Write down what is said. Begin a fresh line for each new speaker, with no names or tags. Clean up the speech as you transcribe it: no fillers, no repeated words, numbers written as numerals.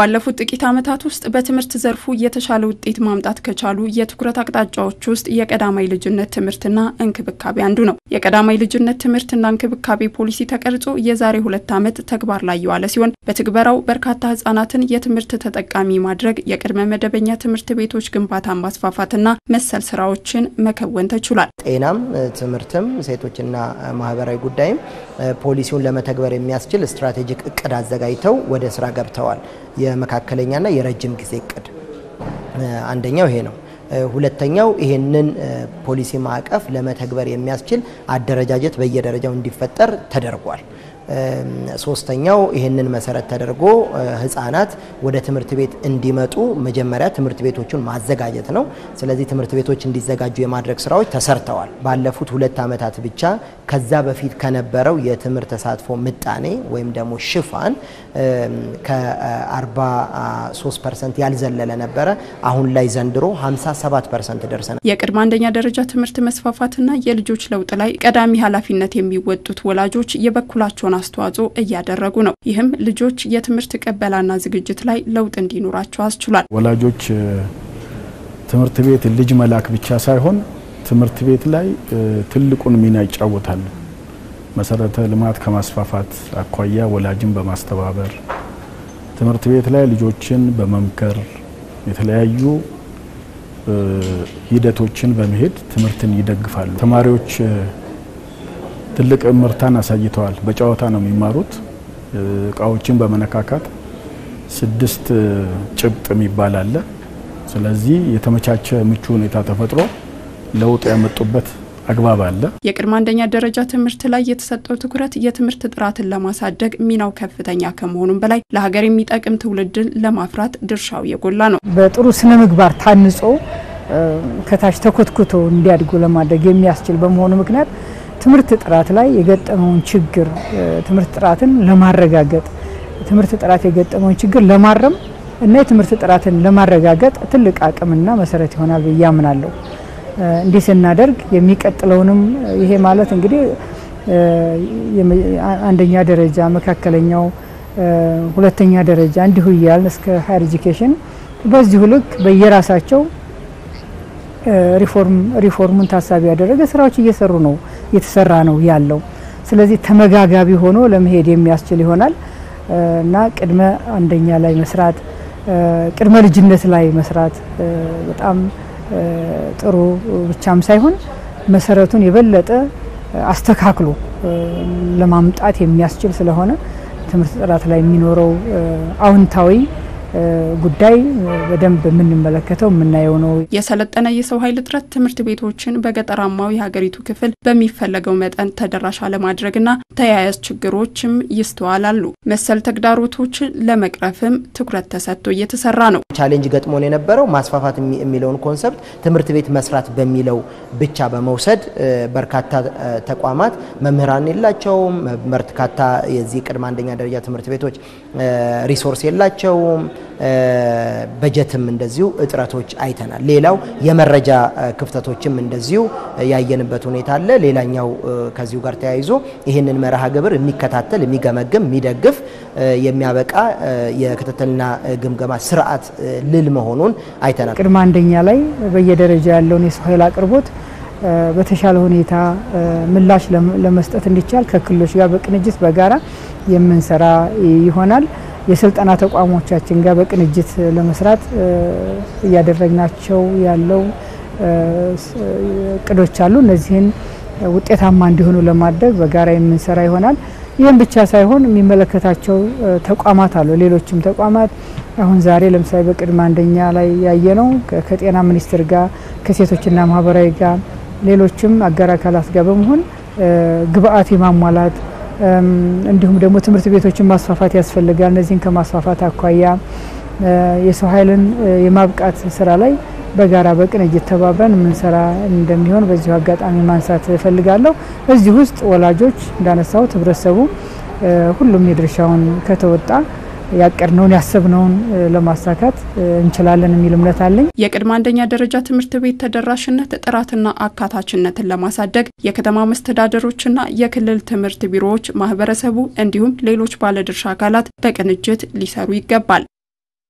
ባለፉት ጥቂት ዓመታት ውስጥ በትምህርት ዘርፉ የተሻለ ውጤት ማምጣት ከቻሉ የትኩረት አቅጣጫዎች ውስጥ የቀዳማይ ልጅነት ትምህርትና እንክብካቤ አንዱ ነው። የቀዳማይ ልጅነት ትምህርትና እንክብካቤ ፖሊሲ ተቀርጾ የዛሬ 2 ዓመት ተግባር ላይ የዋለ ሲሆን በትግበራው በርካታ ህጻናትን የትምህርት ተጠቃሚ ማድረግ፣ የቅድመ መደበኛ ትምህርት ቤቶች ግንባታ ማስፋፋትና መሰል ስራዎችን መከወን ተችሏል።
ጤናም ትምህርትም ሴቶችና ማህበራዊ ጉዳይም ፖሊሲውን ለመተግበር የሚያስችል ስትራቴጂክ እቅድ አዘጋጅተው ወደ ስራ ገብተዋል። የመካከለኛና የረጅም ጊዜ እቅድ አንደኛው ይሄ ነው። ሁለተኛው ይሄንን ፖሊሲ ማዕቀፍ ለመተግበር የሚያስችል አደረጃጀት በየደረጃው እንዲፈጠር ተደርጓል። ሶስተኛው ይሄንን መሰረት ተደርጎ ህፃናት ወደ ትምህርት ቤት እንዲመጡ መጀመሪያ ትምህርት ቤቶቹን ማዘጋጀት ነው። ስለዚህ ትምህርት ቤቶች እንዲዘጋጁ የማድረግ ስራዎች ተሰርተዋል። ባለፉት 2 ዓመታት ብቻ ከዛ በፊት ከነበረው የትምህርት ተሳትፎ ምጣኔ ወይም ደግሞ ሽፋን ከ43% ያልዘለለ ነበረ። አሁን ላይ ዘንድሮ 57% ደርሰናል።
የቅድመ አንደኛ ደረጃ ትምህርት መስፋፋትና የልጆች ለውጥ ላይ ቀዳሚ ኃላፊነት የሚወጡት ወላጆች የበኩላቸውን አስተዋጽኦ እያደረጉ ነው። ይህም ልጆች የትምህርት ቀበላና ዝግጅት ላይ ለውጥ እንዲኖራቸው አስችሏል።
ወላጆች ትምህርት ቤት ልጅ መላክ ብቻ ሳይሆን ትምህርት ቤት ላይ ትልቁን ሚና ይጫወታሉ። መሰረተ ልማት ከማስፋፋት አኳያ ወላጅን በማስተባበር ትምህርት ቤት ላይ ልጆችን በመምከር የተለያዩ ሂደቶችን በመሄድ ትምህርትን ይደግፋሉ። ተማሪዎች ትልቅ ምርታን አሳይተዋል። በጨዋታ ነው የሚማሩት። እቃዎችን በመነካካት 6 ጭብጥ የሚባል አለ። ስለዚህ የተመቻቸ ምቹ ሁኔታ ተፈጥሮ ለውጥ ያመጡበት አግባብ አለ።
የቅድመ አንደኛ ደረጃ ትምህርት ላይ የተሰጠው ትኩረት የትምህርት ጥራትን ለማሳደግ ሚናው ከፍተኛ ከመሆኑም በላይ ለሀገር የሚጠቅም ትውልድን ለማፍራት ድርሻው የጎላ ነው።
በጥሩ ስነ ምግባር ታንጾ ከታች ተኮትኩቶ እንዲያድጉ ለማድረግ የሚያስችል በመሆኑ ምክንያት ትምህርት ጥራት ላይ የገጠመውን ችግር ትምህርት ጥራትን ለማረጋገጥ ትምህርት ጥራት የገጠመውን ችግር ለማረም እና የትምህርት ጥራትን ለማረጋገጥ ትልቅ አቅምና መሰረት ይሆናል ብዬ አምናለሁ። እንዲህ ስናደርግ የሚቀጥለውንም ይሄ ማለት እንግዲህ አንደኛ ደረጃ መካከለኛው ሁለተኛ ደረጃ እንዲሁ ይያል እስከ ሃየር ኤጁኬሽን በዚሁ ልክ በየራሳቸው ሪፎርሙን ታሳቢ ያደረገ ስራዎች እየተሰራ ነው ያለው። ስለዚህ ተመጋጋቢ ሆኖ ለመሄድ የሚያስችል ይሆናል እና ቅድመ አንደኛ ላይ መስራት ቅድመ ልጅነት ላይ መስራት በጣም ጥሩ ብቻም ሳይሆን መሰረቱን የበለጠ አስተካክሎ ለማምጣት የሚያስችል ስለሆነ ትምህርት ጥራት ላይ የሚኖረው አውንታዊ ጉዳይ በደንብ የምንመለከተው የምናየው ነው።
የሰለጠነ የሰው ኃይል እጥረት ትምህርት ቤቶችን በገጠራማው የሀገሪቱ ክፍል በሚፈለገው መጠን ተደራሽ አለማድረግና ተያያዥ ችግሮችም ይስተዋላሉ። መሰል ተግዳሮቶችን ለመቅረፍም ትኩረት ተሰጥቶ እየተሰራ ነው።
ቻሌንጅ ገጥሞን የነበረው ማስፋፋት የሚለውን ኮንሰፕት ትምህርት ቤት መስራት በሚለው ብቻ በመውሰድ በርካታ ተቋማት መምህራን የላቸውም። በርካታ የዚህ ቅድመ አንደኛ ደረጃ ትምህርት ቤቶች ሪሶርስ የላቸውም። በጀትም እንደዚሁ እጥረቶች አይተናል። ሌላው የመረጃ ክፍተቶችም እንደዚሁ ያየንበት ሁኔታ አለ። ሌላኛው ከዚሁ ጋር ተያይዞ ይህንን መርሃ ግብር የሚከታተል የሚገመግም የሚደግፍ የሚያበቃ የክትትልና ግምገማ ስርዓት ልል መሆኑን አይተናል።
ቅድመ አንደኛ ላይ በየደረጃ ያለውን የሰው ኃይል አቅርቦት በተሻለ ሁኔታ ምላሽ ለመስጠት እንዲቻል ከክልሎች ጋር በቅንጅት በጋራ የምንሰራ ይሆናል። የስልጠና ተቋሞቻችን ጋር በቅንጅት ለመስራት እያደረግናቸው ያለው እቅዶች አሉ። እነዚህን ውጤታማ እንዲሆኑ ለማድረግ በጋራ የምንሰራ ይሆናል። ይህም ብቻ ሳይሆን የሚመለከታቸው ተቋማት አሉ። ሌሎችም ተቋማት አሁን ዛሬ ለምሳሌ በቅድመ አንደኛ ላይ ያየነው ከጤና ሚኒስቴር ጋር ከሴቶችና ማህበራዊ ጋር ሌሎችም አጋር አካላት ጋር በመሆን ግብአት የማሟላት እንዲሁም ደግሞ ትምህርት ቤቶችን ማስፋፋት ያስፈልጋል። እነዚህን ከማስፋፋት አኳያ የሰው ኃይልን የማብቃት ስራ ላይ በጋራ በቅንጅት ተባብረን የምንሰራ እንደሚሆን በዚሁ አጋጣሚ ማንሳት እፈልጋለሁ። እዚህ ውስጥ ወላጆች እንዳነሳሁት ህብረተሰቡ ሁሉም የድርሻውን ከተወጣ ያቀርነውን ያሰብነውን ለማሳካት እንችላለን የሚል እምነት አለኝ።
የቅድመ አንደኛ ደረጃ ትምህርት ቤት ተደራሽነት ጥራትና አካታችነትን ለማሳደግ የከተማ መስተዳደሮችና የክልል ትምህርት ቢሮዎች ማህበረሰቡ እንዲሁም ሌሎች ባለድርሻ አካላት በቅንጅት ሊሰሩ ይገባል።